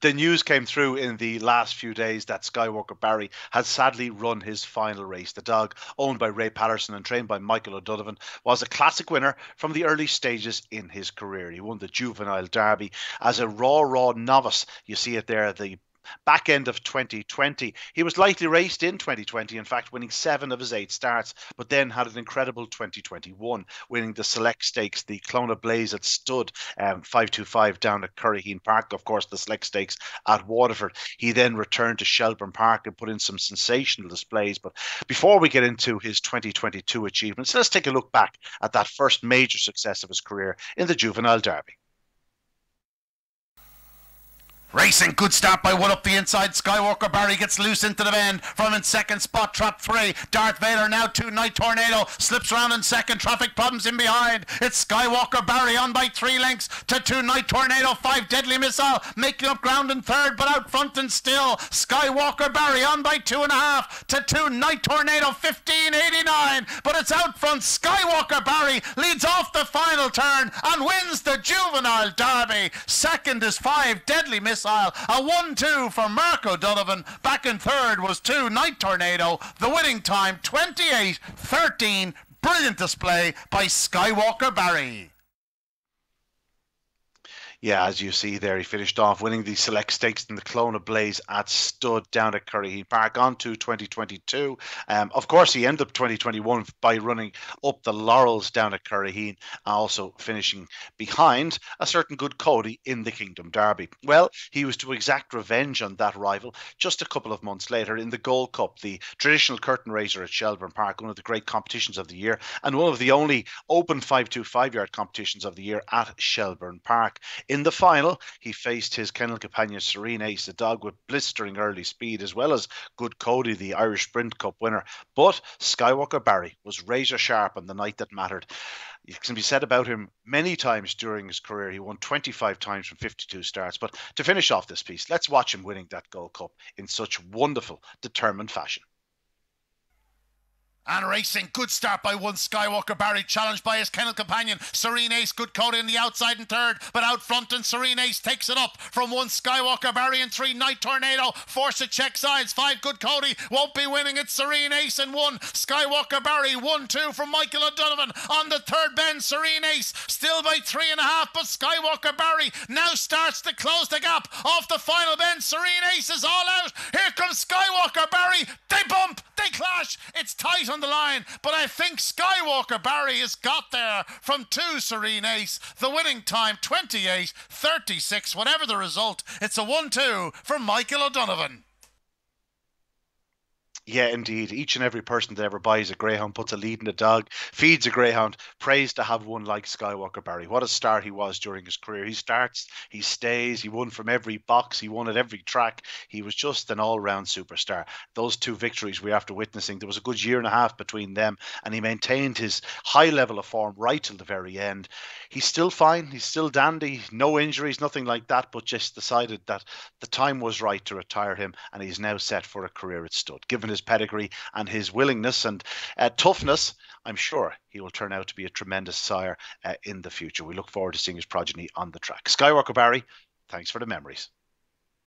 The news came through in the last few days that Skywalker Barry has sadly run his final race. The dog, owned by Ray Patterson and trained by Michael O'Donovan, was a classic winner from the early stages in his career. He won the Juvenile Derby as a raw novice. You see it there, the back end of 2020. He was lightly raced in 2020, in fact, winning 7 of his 8 starts, but then had an incredible 2021, winning the Select Stakes, the Clona Blaze at Stud, 525 down at Curraheen Park, of course, the Select Stakes at Waterford. He then returned to Shelburne Park and put in some sensational displays. But before we get into his 2022 achievements, let's take a look back at that first major success of his career in the Juvenile Derby. Racing, good start by one up the inside. Skywalker Barry gets loose into the bend from in second spot. Trap 3. Darth Vader now 2. Night Tornado slips around in second. Traffic problems in behind. It's Skywalker Barry on by 3 lengths to 2. Night Tornado. 5. Deadly Missile making up ground in third, but out front and still. Skywalker Barry on by 2.5 to 2. Night Tornado 15.89, but it's out front. Skywalker Barry leads off the final turn and wins the Juvenile Derby. Second is 5. Deadly Missile. A 1-2 for Mark O'Donovan. Back in third was 2. Night Tornado. The winning time 28.13. Brilliant display by Skywalker Barry. Yeah, as you see there, he finished off winning the Select Stakes in the Clona Blaze at Stud down at Curraheen Park on to 2022. Of course, he ended up 2021 by running up the laurels down at Curraheen, also finishing behind a certain good Cody in the Kingdom Derby. Well, he was to exact revenge on that rival just a couple of months later in the Gold Cup, the traditional curtain raiser at Shelburne Park, one of the great competitions of the year, and one of the only open 525-yard competitions of the year at Shelburne Park. In the final, he faced his kennel companion Serene Ace, a dog with blistering early speed, as well as Good Cody, the Irish Sprint Cup winner. But Skywalker Barry was razor sharp on the night that mattered. It can be said about him many times during his career. He won 25 times from 52 starts. But to finish off this piece, let's watch him winning that Gold Cup in such wonderful, determined fashion. And racing, good start by 1. Skywalker Barry, challenged by his kennel companion Serene Ace. Good Cody in the outside and third, but out front, and Serene Ace takes it up from 1. Skywalker Barry and 3. Night Tornado forced to check sides. 5. Good Cody won't be winning. It's Serene Ace and 1. Skywalker Barry 1-2 from Michael O'Donovan on the third bend. Serene Ace still by 3.5, but Skywalker Barry now starts to close the gap off the final bend. Serene Ace is all out. Here comes Skywalker Barry. They bump, they clash. It's tight on the line, but I think Skywalker Barry has got there from 2. Serene Ace. The winning time 28.36. Whatever the result, it's a 1-2 for Michael O'Donovan. Yeah, indeed. Each and every person that ever buys a greyhound, puts a lead in a dog, feeds a greyhound, prays to have one like Skywalker Barry. What a start he was during his career. He starts, he stays, he won from every box, he won at every track. He was just an all-round superstar. Those 2 victories we're after witnessing, there was a good year and a half between them, and he maintained his high level of form right till the very end. He's still fine, he's still dandy, no injuries, nothing like that, but just decided that the time was right to retire him, and he's now set for a career at Stud. Given his pedigree and his willingness and toughness, I'm sure he will turn out to be a tremendous sire in the future. We look forward to seeing his progeny on the track. Skywalker Barry, thanks for the memories.